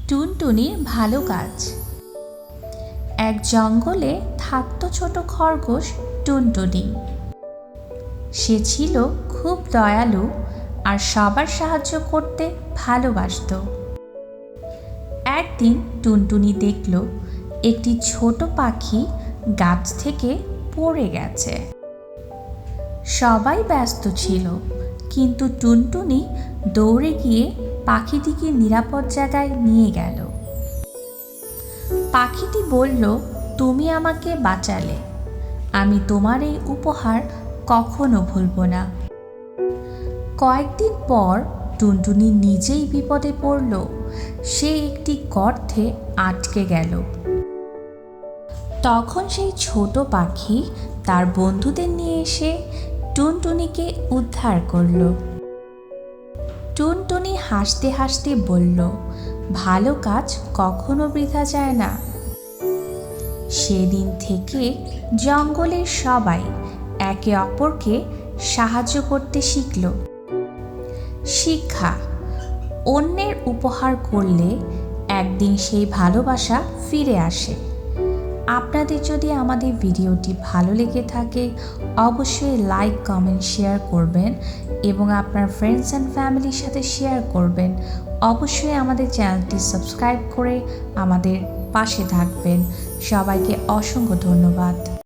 টুনটুনির ভালো কাজ। এক জঙ্গলে থাকতো ছোট খরগোশ টুনটুনি। সে ছিল খুব দয়ালু আর সবার সাহায্য করতে ভালোবাসতো। একদিন টুনটুনি দেখল একটি ছোট পাখি গাছ থেকে পড়ে গেছে। সবাই ব্যস্ত ছিল, কিন্তু টুনটুনি দৌড়ে গিয়ে পাখিটিকে নিরাপদ জায়গায় নিয়ে গেল। পাখিটি বলল, তুমি আমাকে বাঁচালে, আমি তোমার এই উপহার কখনো ভুলব না। কয়েকদিন পর টুনটুনি নিজেই বিপদে পড়ল। সে একটি গর্তে আটকে গেল। তখন সেই ছোট পাখি তার বন্ধুদের নিয়ে এসে টুনটুনিকে উদ্ধার করল। টুনটুনি হাসতে হাসতে বলল, ভালো কাজ কখনো বৃথা যায় না। সেদিন থেকে জঙ্গলের সবাই একে অপরকে সাহায্য করতে শিখল। শিক্ষা: অন্যের উপহার করলে একদিন সেই ভালোবাসা ফিরে আসে। আপনাদের যদি আমাদের ভিডিওটি ভালো লেগে থাকে অবশ্যই লাইক, কমেন্ট, শেয়ার করবেন এবং আপনার ফ্রেন্ডস অ্যান্ড ফ্যামিলির সাথে শেয়ার করবেন। অবশ্যই আমাদের চ্যানেলটি সাবস্ক্রাইব করে আমাদের পাশে থাকবেন। সবাইকে অসংখ্য ধন্যবাদ।